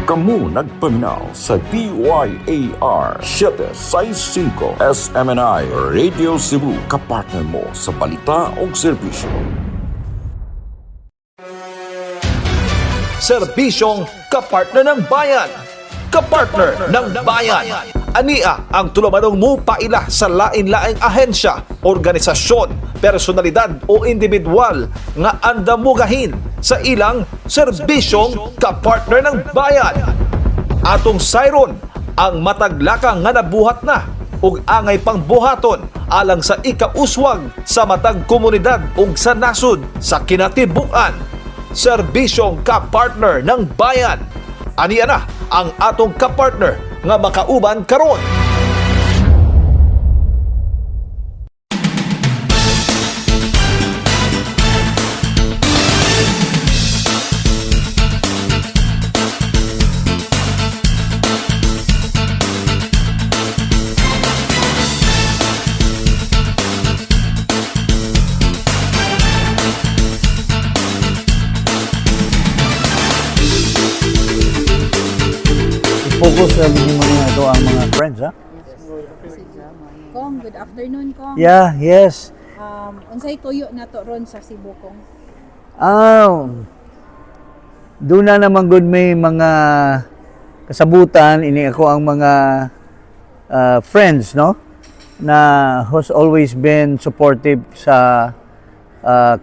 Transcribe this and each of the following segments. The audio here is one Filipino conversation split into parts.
Kamu nagpaminaw sa DYAR 765 SMNI Radio Cebu, kapartner mo sa balita o serbisyo. Serbisyong kapartner ng bayan. Kapartner ng bayan. Ania ang tulumanong mo paila sa lain-laing ahensya, organisasyon, personalidad o individual nga andamugahin sa ilang serbisyong kapartner ng bayan. Atong sayron ang mataglaka nga nabuhat na ug angay pang buhaton alang sa ikauswag sa matag komunidad ug sa nasod sa kinatibuk-an. Serbisyong kapartner ng bayan. Ania na ang atong kapartner nga makauban karon. Focus sa mga ito ang mga friends, ha? Kong, good afternoon, Kong. Yeah, yes. Unsay tuyo na to ron sa Cebu, Kong? Doon na naman good may mga kasabutan, ini ako ang mga friends, no? Na who's always been supportive sa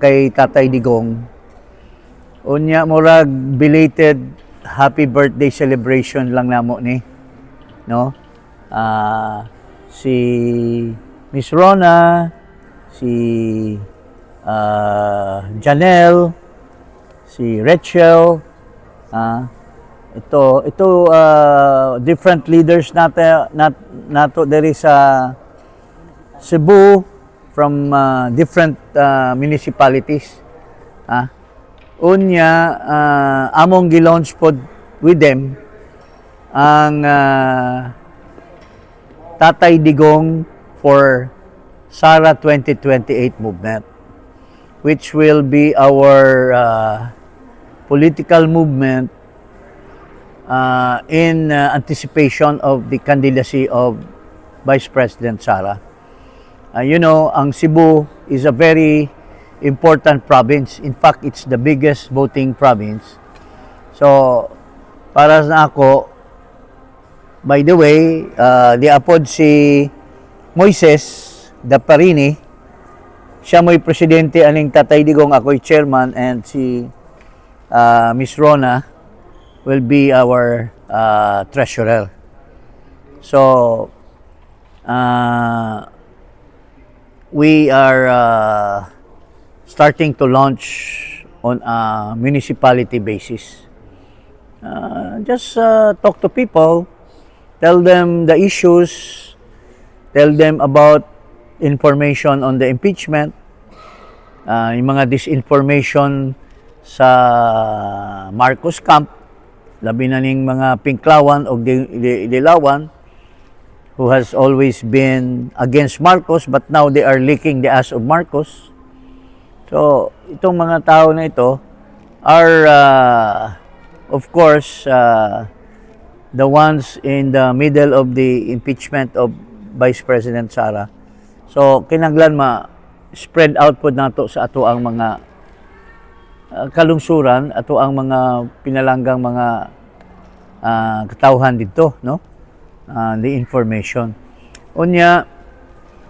kay Tatay Digong. Unya murag belated happy birthday celebration lang namo ni, no? Si Miss Rona, si Janelle, si Rachel, ito different leaders nato there is Cebu from different municipalities. Unya among gi-launch pod with them ang Tatay Digong for Sara 2028 movement, which will be our political movement in anticipation of the candidacy of Vice President Sara. You know, ang Cebu is a very important province. In fact, it's the biggest voting province. So, para sa ako, by the way, diapod si Moises Daparini, siya mo'y presidente aning Tatay Digong, ako'y chairman, and si Miss Rona will be our treasurer. So, we are starting to launch on a municipality basis. Just talk to people, tell them the issues, tell them about information on the impeachment, yung mga disinformation sa Marcos camp, labi na ning mga Pinklawan o Dilawan, who has always been against Marcos, but now they are licking the ass of Marcos. So, itong mga tao na ito are, of course, the ones in the middle of the impeachment of Vice President Sara. So, kinahanglan ma-spread out po nato sa ato ang mga kalungsuran, ato ang mga pinalanggang mga katawhan dito, no? The information. Unya,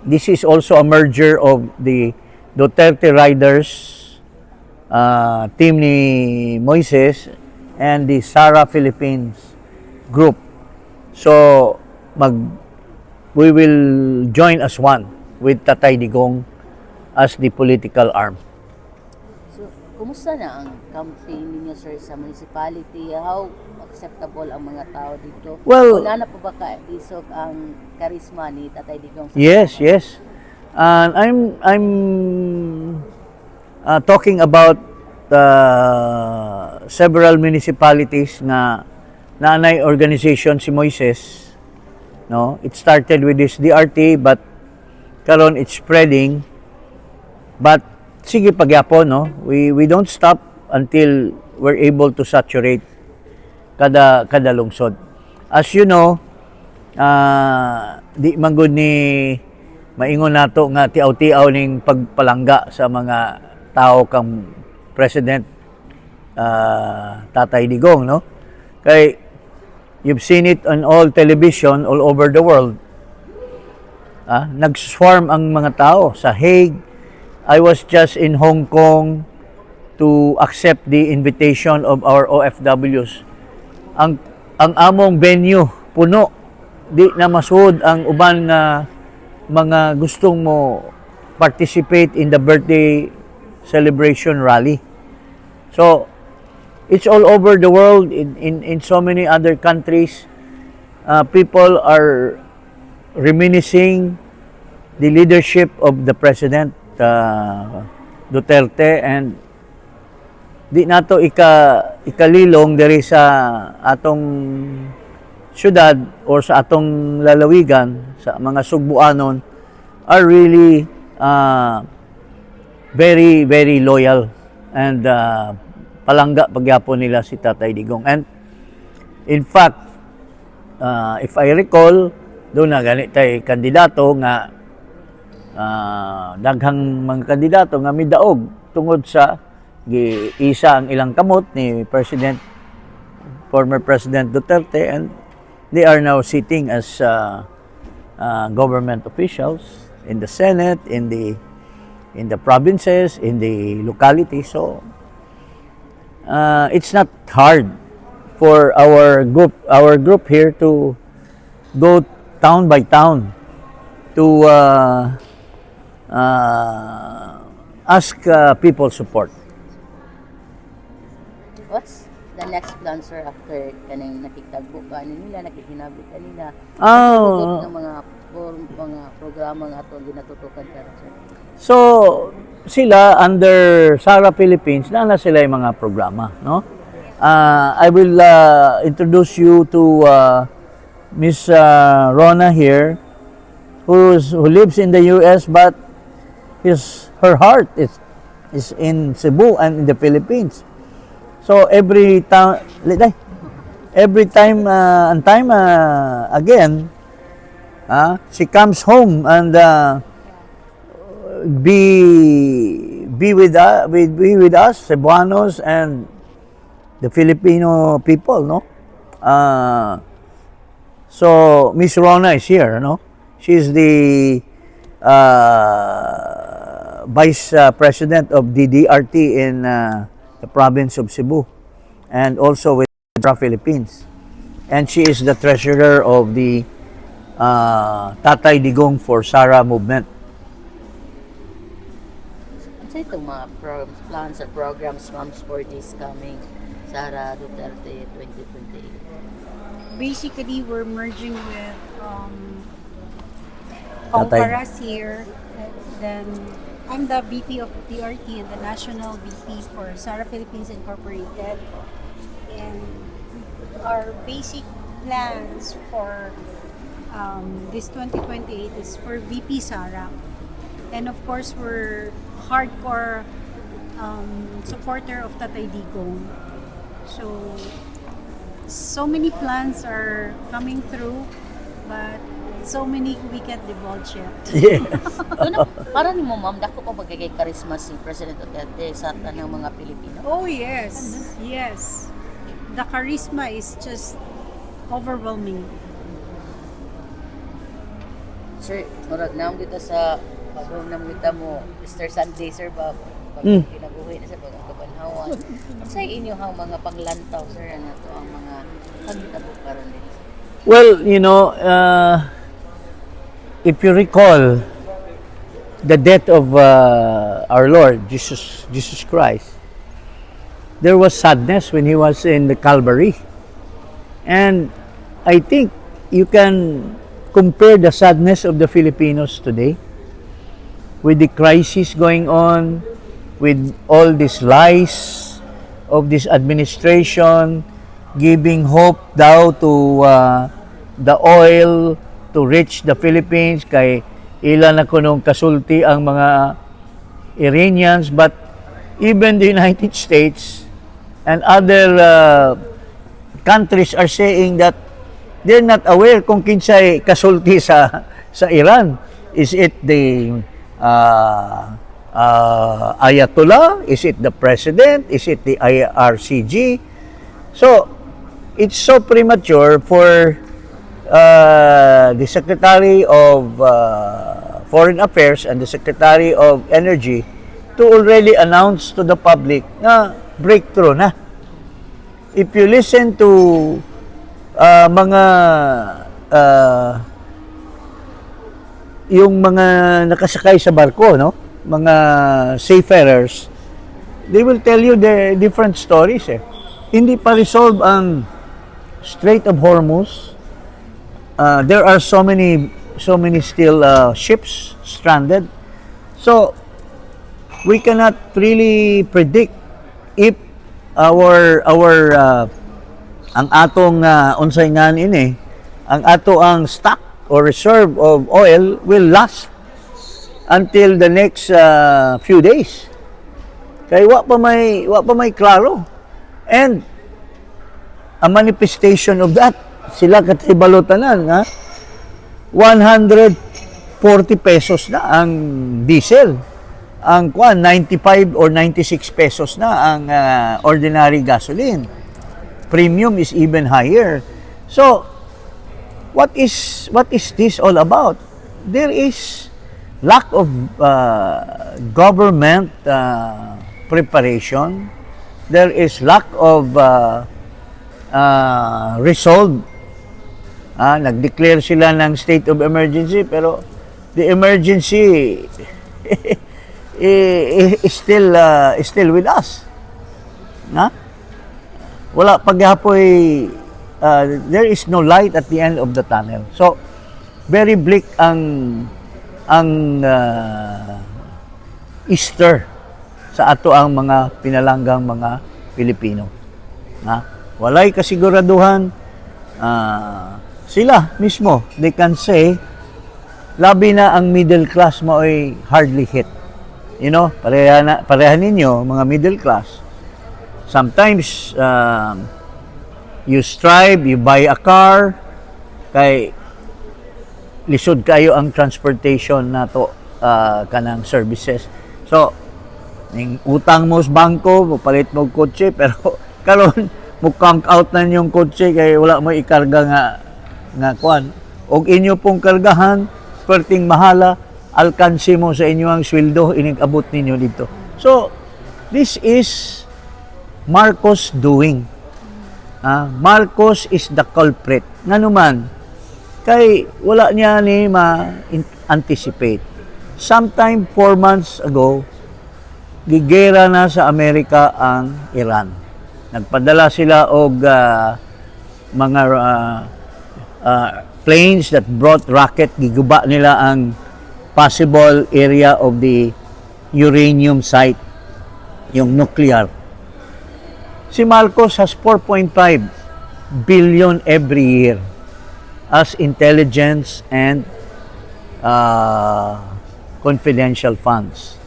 this is also a merger of the Duterte Riders team ni Moises and the Sara Philippines group. So, we will join as one with Tatay Digong as the political arm. So, kumusta na ang campaign ninyo, sir, sa municipality? How acceptable ang mga tao dito? Well, wala na po ba isog ang karisma ni Tatay Digong? Yes, yes. And I'm talking about several municipalities na nanay organization si Moises, no? It started with this DRT, but karon it's spreading. But sige pagyapon, no? We don't stop until we're able to saturate kada lungsod. As you know, di man gud ni maingon nato nga tiaw-tiaw ning pagpalangga sa mga tao kang President Tatay Digong, no? Kay you've seen it on all television all over the world. Nag-swarm ang mga tao sa Hague. I was just in Hong Kong to accept the invitation of our OFWs. Ang among venue puno, di na masud ang uban nga mga gustong mo participate in the birthday celebration rally. So it's all over the world in so many other countries. People are reminiscing the leadership of the President Duterte, and di nato ikalilong diri sa atong syudad or sa atong lalawigan, sa mga Sugbuanon are really very, very loyal and palangga pagyapon nila si Tatay Digong. And in fact, if I recall, doon na ganit tay kandidato nga daghang mga kandidato nga midaog tungod sa isa ang ilang kamot ni former President Duterte, and they are now sitting as government officials in the Senate, in the provinces, in the locality. So it's not hard for our group here to go town by town to ask people support. What's the next plan, sir, after kanang nakitagbo ka nila, nakikinabi ka nila? Oh. Ng mga programa nga ito ginatutukan ka, sir? So, sila under Sara Philippines, na sila yung mga programa, no? I will introduce you to Miss Rona here, who lives in the US, but her heart is in Cebu and in the Philippines. So every time again, she comes home and be with us Cebuanos and the Filipino people, no? So Miss Rona is here, no? She's the Vice President of the DRT in the province of Cebu, and also with the Philippines. And she is the treasurer of the Tatay Digong for Sara movement. Ano sa itong mga plans or programs, ma'am, for this coming Sara Duterte 2028? Basically, we're merging with Tatay. Pongkaras here. Then I'm the VP of DRT and the national VP for Sara Philippines Incorporated. And our basic plans for this 2028 is for VP Sara. And of course, we're hardcore supporter of Tatay Digong. So many plans are coming through, but so many we can't divulge yet. Yes. Para ni mo, ma'am, dako pa magigay karisma si President Duterte sa tanang mga Pilipino? Oh yes, yes. The charisma is just overwhelming. Sir, murag naam kita sa pagong naam kita mo Easter Sunday, sir, ba? Pag kinabuhi na sa pagkabanhawan. Sa inyo hang mga panglantaw, sir, ano to ang mga kagitabo karon din? Well, you know, if you recall the death of our Lord Jesus Christ, there was sadness when he was in the Calvary, and I think you can compare the sadness of the Filipinos today with the crisis going on, with all these lies of this administration giving hope daw to the oil to reach the Philippines, kay ilan na kunong kasulti ang mga Iranians, but even the United States and other countries are saying that they're not aware kung kinsay kasulti sa Iran. Is it the Ayatollah? Is it the president? Is it the IRCG? So, it's so premature for the Secretary of Foreign Affairs and the Secretary of Energy to already announce to the public na breakthrough na. If you listen to mga yung mga nakasakay sa barko, no? Mga seafarers, they will tell you the different stories eh. Hindi pa resolve ang Strait of Hormuz. There are so many still ships stranded. So we cannot really predict if ang atong unsay nga ini, ang ato ang stock or reserve of oil will last until the next few days. Kaya wa pa may klaro. And a manifestation of that, sila katibalotanan, 140 pesos na ang diesel. Ang 95 or 96 pesos na ang ordinary gasoline. Premium is even higher. So, what is this all about? There is lack of government preparation. There is lack of resolve. Nag-declare sila ng state of emergency, pero the emergency is still with us. Wala paghapoy, there is no light at the end of the tunnel. So very bleak ang Easter sa ato ang mga pinalanggang mga Pilipino. Walay kasiguraduhan. Sila mismo, they can say, labi na ang middle class mo ay hardly hit. You know, pareha ninyo, mga middle class. Sometimes, you strive, you buy a car, kay lisod kayo ang transportation na to, kanang services. So, yung utang mo sa bangko, palit mo kotse, pero karon mo count out na yung kotse, kay wala mo ikarga nga kuan. Og inyo pong kargahan, perting mahala, alkansi mo sa inyo ang sweldo, inig-abot ninyo dito. So, this is Marcos doing. Marcos is the culprit. Nga naman, kay wala niya ni ma-anticipate. Sometime 4 months ago, gigera na sa Amerika ang Iran. Nagpadala sila og mga planes that brought rocket, giguba nila ang possible area of the uranium site, yung nuclear. Si Marcos has 4.5 billion every year as intelligence and confidential funds.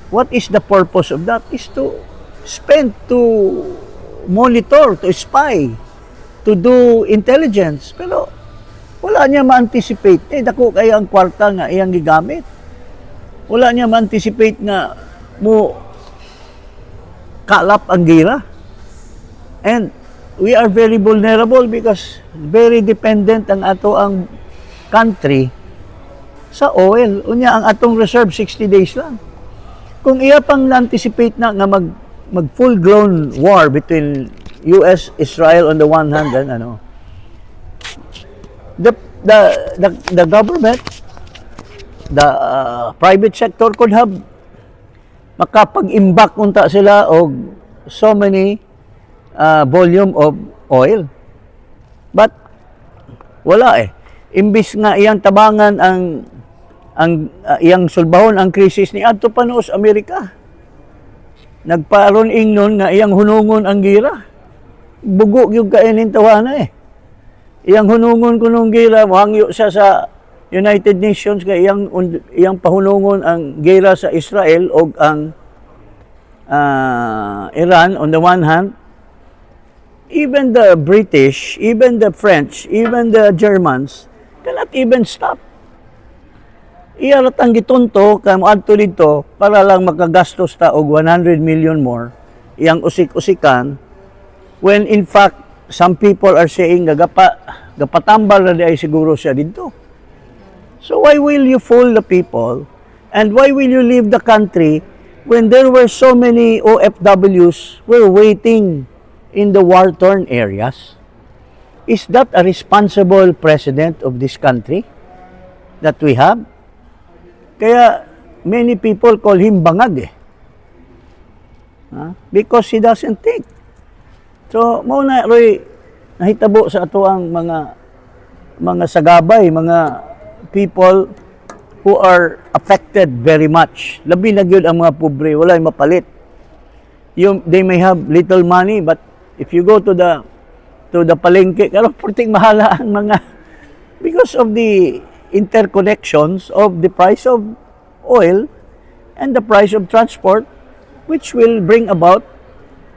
What is the purpose of that? Is to spend, to monitor, to spy, to do intelligence. Pero wala niya ma-anticipate. Dako kayo ang kwarta nga iyang gigamit. Wala niya ma-anticipate nga mo kalap ang gira. And we are very vulnerable because very dependent ang ato ang country sa oil. Unya ang atong reserve 60 days lang. Kung iya pang na-anticipate na nga mag full-blown war between US, Israel on the one hand and the government, the private sector could have makapag-imbak unta sila og so many volume of oil. But wala eh. Imbis nga iyang tabangan ang iyang sulbahon ang krisis ni adto pa noos Amerika. Nagparon ingnon nga iyang hunungon ang gira. Bugo yung kainin tawana eh. Iyang hunungon kunong gira, mohangyo siya sa United Nations kay iyang pahunungon ang gira sa Israel o ang Iran on the one hand. even the British, even the French, even the Germans cannot even stop. Iyarat ang gitunto kay moadto dito para lang makagastos ta og 100 million more iyang usik-usikan, when in fact some people are saying gapatambal na di ay siguro siya dito. So why will you fool the people, and why will you leave the country when there were so many OFWs were waiting in the war-torn areas? Is that a responsible president of this country that we have? Kaya many people call him bangag because he doesn't think. So mao na roy nahitabo sa ato ang mga sagabay, mga people who are affected very much. Labi na gyud ang mga pobre, walay mapalit. They may have little money, but if you go to the palengke, karon purting mahala ang mga because of the interconnections of the price of oil and the price of transport, which will bring about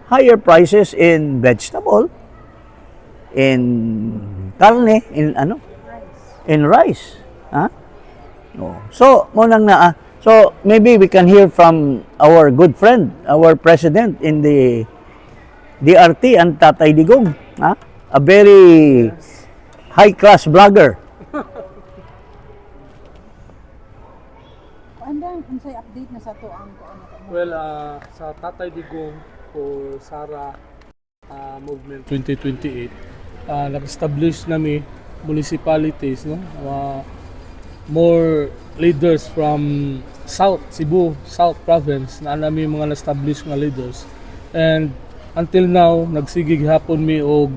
higher prices in vegetable, in karne, in rice. So, so maybe we can hear from our good friend, our president in the DRT, and Tatay Digong, a very high-class blogger. Unsay update na sa to ang Well, sa Tatay Digong for Sara Movement 2028, nag-establish nami municipalities, no? More leaders from South Cebu, South Province, na nami mga na-establish nga leaders. And until now, nagsigig hapon mi og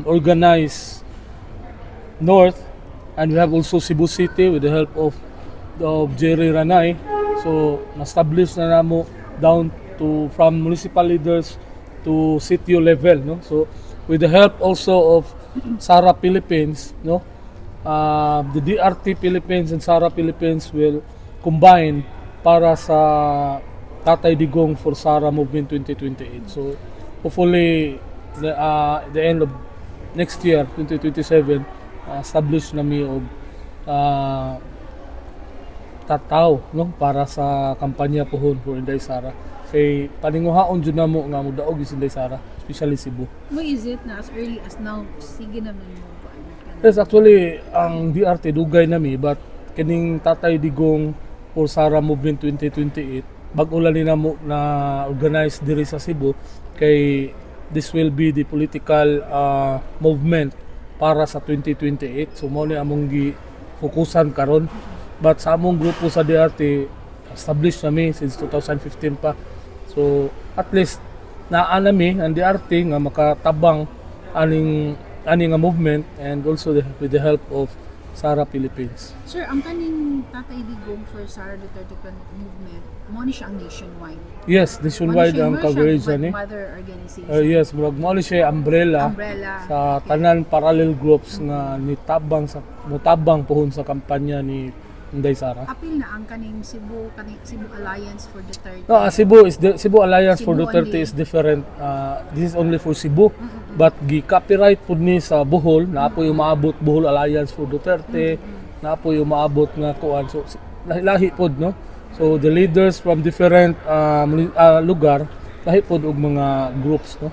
organize North, and we have also Cebu City with the help of Jerry Ranay. So na-establish na namo down to from municipal leaders to city level, no? So with the help also of Sara Philippines, no? The DRT Philippines and Sara Philippines will combine para sa Tatay Digong for Sara Movement 2028. So hopefully the end of next year 2027 establish na mi og tataw, no, para sa kampanya pohon for Inday Sara. Kay paninguhaon jud namo nga modaog is Inday Sara, especially Cebu. Why is it na as early as now sige naman mo ba? Yes, actually ang DRT dugay nami, but kining Tatay Digong for Sara Movement 2028 bag-o lang ni namo na organize diri sa Cebu, kay this will be the political movement para sa 2028. So mo ni among gi-fokusan karon. But sa among grupo sa DRT, established nami since 2015 pa. So at least naa nami ang DRT nga makatabang aning nga movement, and also with the help of Sara Philippines. Sir, ang kaning Tatay Digong for Sara Duterte movement, mo ni siya ang nationwide. Yes, nationwide ang coverage ni. Mother organization. Yes, murag mo ni siya umbrella sa tanan parallel groups nga nitabang sa mutabang pohon sa kampanya ni Inday Sara. Apil na ang kaning Cebu Alliance for Duterte. No, Cebu Alliance for Duterte is different. This is only for Cebu. But gi-copyright pud ni sa Bohol, na po yung maabot Bohol Alliance for Duterte, na po yung maabot nga kuan. So lahi pod, no. So the leaders from different lugar, lahi pod og mga groups, no.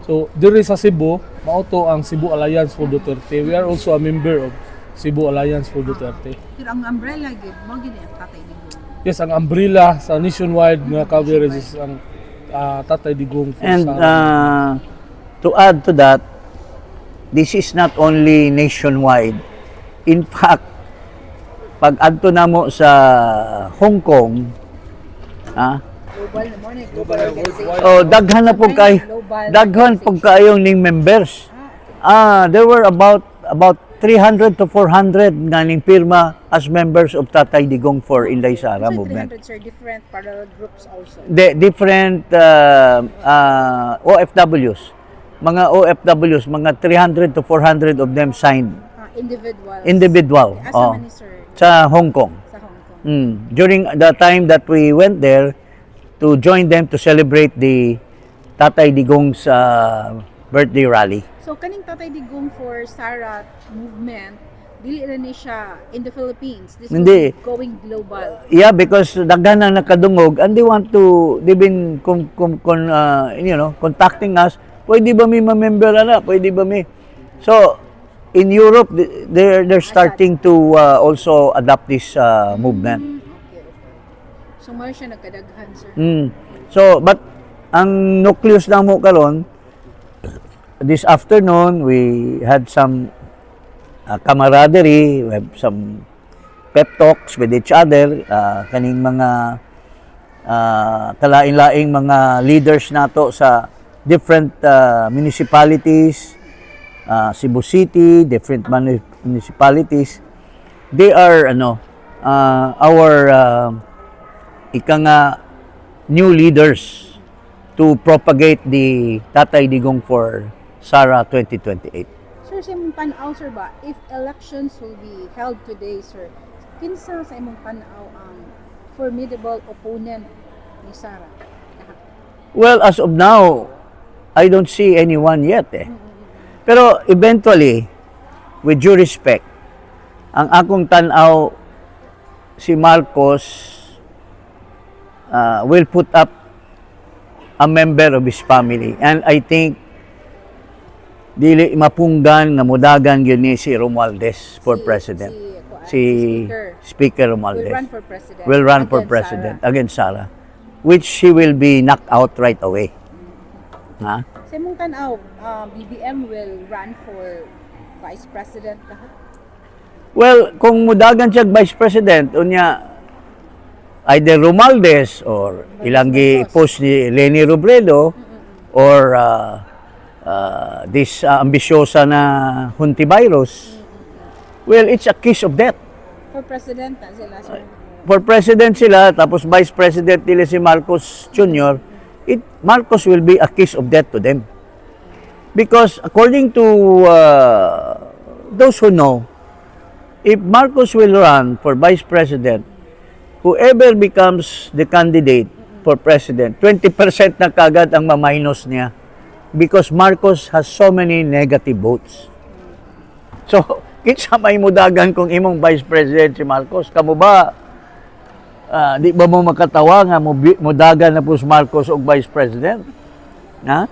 So diri sa Cebu, mao to ang Cebu Alliance for Duterte. We are also a member of Cebu Alliance for Duterte. Pero ang umbrella gid mo gid ang Tatay Digong. Yes, ang umbrella sa nationwide nga coverage is ang Tatay Digong for And Sara. to add to that, this is not only nationwide. In fact, pag adto namo sa Hong Kong, daghan po kayong ning members. There were about 300 to 400 na ning pirma as members of Tatay Digong for Inday Sara So movement. 300 sir, different parallel groups also. Different OFWs. Mga OFWs, mga 300 to 400 of them signed. Individual. Asa man ni sir? Sa Hong Kong. Sa Hong Kong. During the time that we went there to join them to celebrate the Tatay Digong's birthday rally. So kaning Tatay Digong for Sara movement, dili na ni siya in the Philippines. This will Hindi. be going global. Yeah, because daghan na nakadungog and they've been contacting us. Pwede ba may ma-member ana? Pwede ba may? So in Europe they're starting to also adopt this movement. Okay. So mo siya nagkadaghan, sir. So but ang nucleus na mo karon this afternoon we had some camaraderie, we have some pep talks with each other, kaning mga kalain-laing mga leaders nato sa different municipalities, Cebu City, different municipalities. They are our new leaders to propagate the Tatay Digong for Sara 2028. Sir, sa imong panaw, sir ba, if elections will be held today, sir, kinsa sa imong panaw ang formidable opponent ni Sara? Well, as of now, I don't see anyone yet eh. Pero eventually, with due respect, ang akong tanaw, si Marcos will put up a member of his family. And I think dili mapunggan nga mudagan gyud ni si Romualdez for president. Si Speaker Romualdez Will run for president. will run for against president Sara. against Sara, which she will be knocked out right away. Ha? Sa imong tanaw, BBM will run for vice president lahat? Well, kung mudagan siya vice president, unya either Romualdez or ilang gi-post ni Leni Robredo or this ambisyosa na Hontivirus, well, it's a kiss of death. For president na sila, sir. For president sila, tapos vice president nila si Marcos Jr., Marcos will be a kiss of death to them. Because according to those who know, if Marcos will run for vice president, whoever becomes the candidate for president, 20% na kagad ang ma-minus niya because Marcos has so many negative votes. So, kinsa may mudagan kung imong vice president si Marcos? Kamo ba, di ba mo makatawa nga mudagan na po si Marcos og vice president? Ha?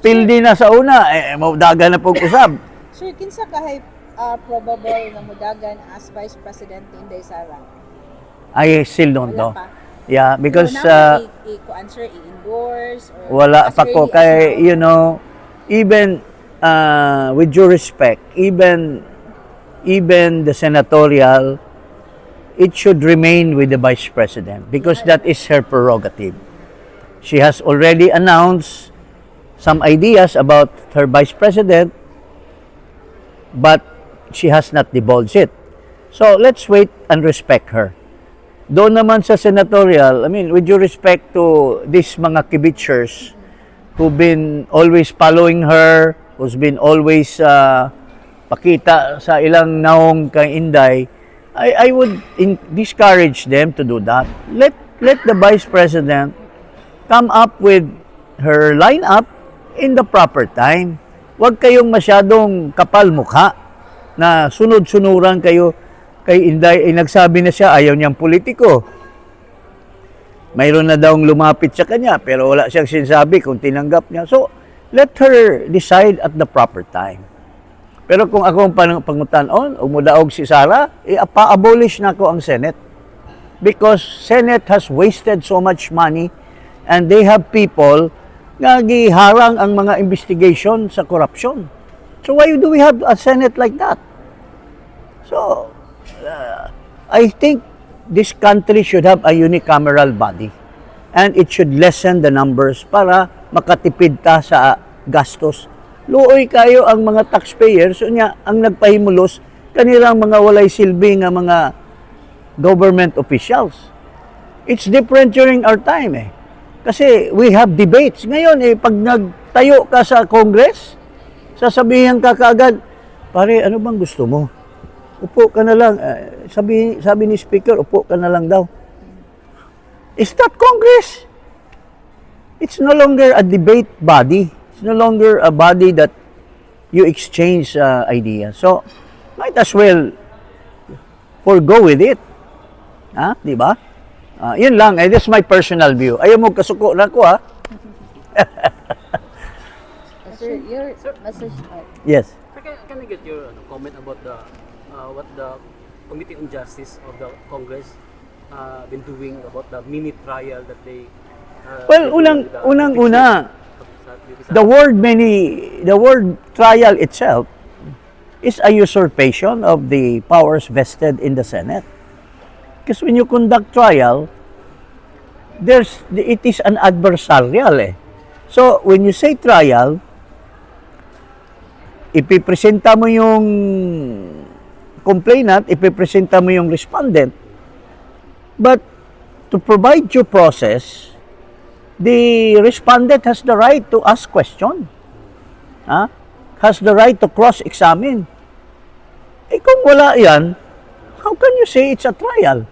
Pildi na sa una, mudagan na po usab. Sir, kinsa kahay probable na mudagan as vice president ni Inday Sara? I still don't know. Wala pa. Yeah, because i-answer, i-endorse or wala as pa ko early as kay now? even with due respect, even the senatorial, it should remain with the vice president because that is her prerogative. She has already announced some ideas about her vice president, but she has not divulged it. So let's wait and respect her. Doon naman sa senatorial, I mean, with due respect to these mga kibitzers who've been always following her, who's been always pakita sa ilang naong kay Inday, I would discourage them to do that. Let the vice president come up with her lineup in the proper time. Huwag kayong masyadong kapal mukha na sunod-sunuran kayo kay Inday. Nagsabi na siya, ayaw niyang politiko. Mayroon na daw lumapit sa kanya, pero wala siyang sinasabi kung tinanggap niya. So, let her decide at the proper time. Pero kung ako ang pangutanon, o mudaog si Sara, pa-abolish na ko ang Senate. Because Senate has wasted so much money and they have people nga giharang ang mga investigation sa corruption. So why do we have a Senate like that? So, I think this country should have a unicameral body and it should lessen the numbers para makatipid ta sa gastos. Luoy kayo ang mga taxpayers, so niya, ang nagpahimulos, kanilang mga walay silbi nga mga government officials. It's different during our time eh. Kasi we have debates. Ngayon pag nagtayo ka sa Congress, sasabihin ka kaagad, pare, ano bang gusto mo? Upo ka na lang. Sabi ni Speaker, upo ka na lang daw. Is that Congress? it's no longer a debate body. It's no longer a body that you exchange ideas. So, might as well forgo with it. Ha? Di ba? Yun lang. This is my personal view. Ayaw mo kasuko na ko, ha? Sir, your message, Yes. Sir, can I get your comment about the what the Committee on Justice of the Congress been doing about the mini trial that they Well, unang-una, the word trial itself is a usurpation of the powers vested in the Senate. Because when you conduct trial, it is an adversarial eh. So, when you say trial, ipipresenta mo yung complainant, ipipresenta mo yung respondent. But to provide due process, the respondent has the right to ask question. Has the right to cross-examine. Eh kung wala yan, how can you say it's a trial?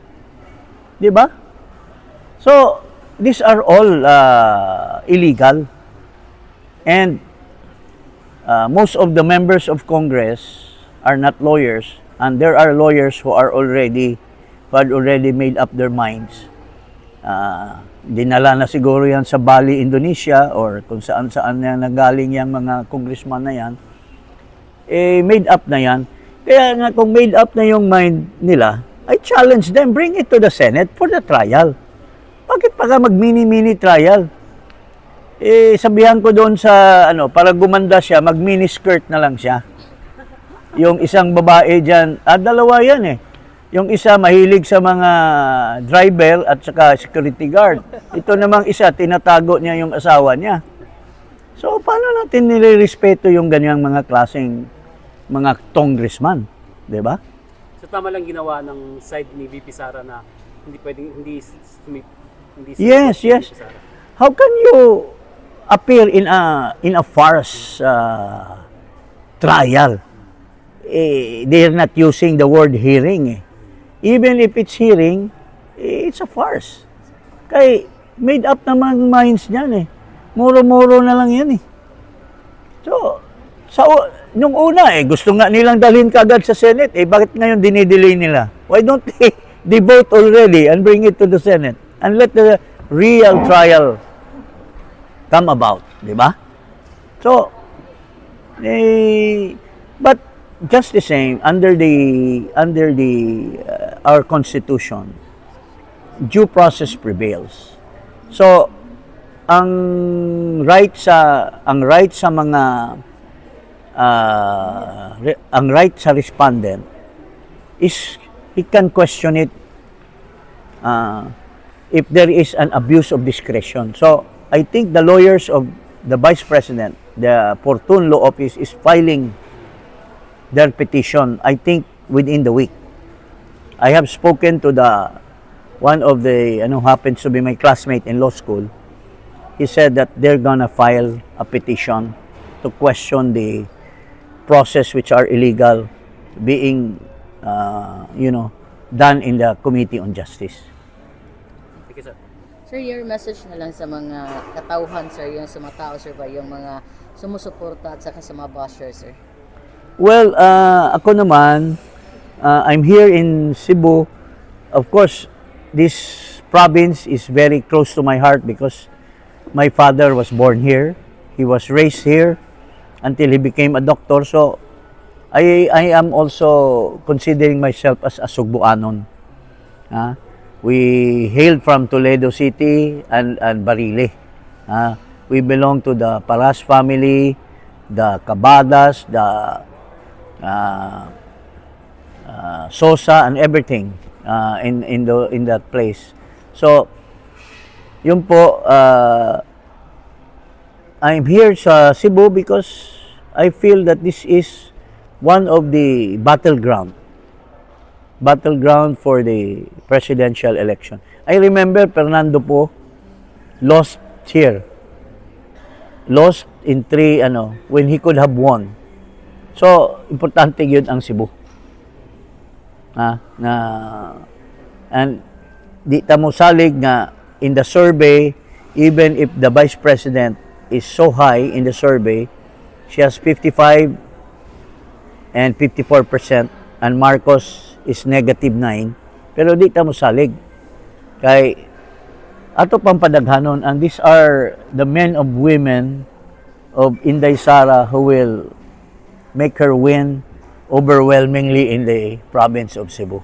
Di ba? So, these are all illegal. And most of the members of Congress are not lawyers, and there are lawyers who had already made up their minds. Dinala na siguro yan sa Bali, Indonesia, or kung saan-saan na nagaling yung mga congressman na yan. Made up na yan. Kaya nga kung made up na yung mind nila, I challenge them, bring it to the Senate for the trial. Bakit pa ka mag-mini-mini trial? Sabihan ko doon sa, para gumanda siya, mag-mini skirt na lang siya. Yung isang babae dyan, dalawa yan eh. Yung isa mahilig sa mga driver at saka security guard. Ito namang isa, tinatago niya yung asawa niya. So, paano natin nilirespeto yung ganyang mga klaseng mga congressman? Diba? So tama lang ginawa ng side ni VP Sara na hindi pwedeng hindi Yes. VP Sara. How can you appear in a farce trial? They're not using the word hearing. Even if it's hearing, it's a farce. Kaya made up naman minds niyan eh. Muro-muro na lang yan eh. So, nung una gusto nga nilang dalhin kagad sa Senate, bakit ngayon dinidelay nila? Why don't they vote already and bring it to the Senate and let the real trial come about, di ba? So, but just the same, under our Constitution, due process prevails. So, ang right sa respondent is he can question it if there is an abuse of discretion. So, I think the lawyers of the Vice President, the Fortune Law Office, is filing their petition, I think, within the week. I have spoken to one of the, happens to be my classmate in law school. He said that they're gonna file a petition to question the process which are illegal being, done in the Committee on Justice. Thank you, sir. Sir, your message na lang sa mga katauhan, sir, yung sa mga tao, sir, ba, yung mga sumusuporta at saka sa mga bashers, sir? Well, ako naman, I'm here in Cebu. Of course, this province is very close to my heart because my father was born here. He was raised here until he became a doctor. So, I am also considering myself as a Sugbuanon. We hail from Toledo City and Barile. We belong to the Paras family, the Cabadas, the Sosa, and everything in that place. So, yun po, I'm here sa Cebu because I feel that this is one of the battleground for the presidential election. I remember Fernando Po lost here. Lost in 3 when he could have won. So, importante yun ang Cebu. And di ta mo salig nga in the survey, even if the Vice President is so high in the survey, she has 55 and 54%, and Marcos is negative 9. Pero di ta mo salig. Kay ato pang padaghanon, and these are the men of women of Inday Sara who will make her win overwhelmingly in the province of Cebu.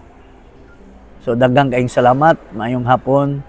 So daghang kaayong salamat, maayong hapon.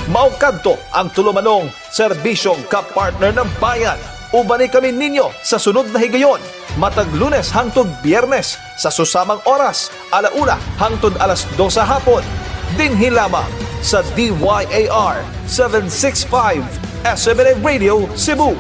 Maukadto ang tulumanong serbisyong kapartner ng bayan. Ubani kami ninyo sa sunod na higayon. Matag Lunes hangtod Biyernes sa susamang oras, 1:00 hangtod 2:00 hapon. Dinhi lamang sa DYAR 765 SMNA Radio Cebu.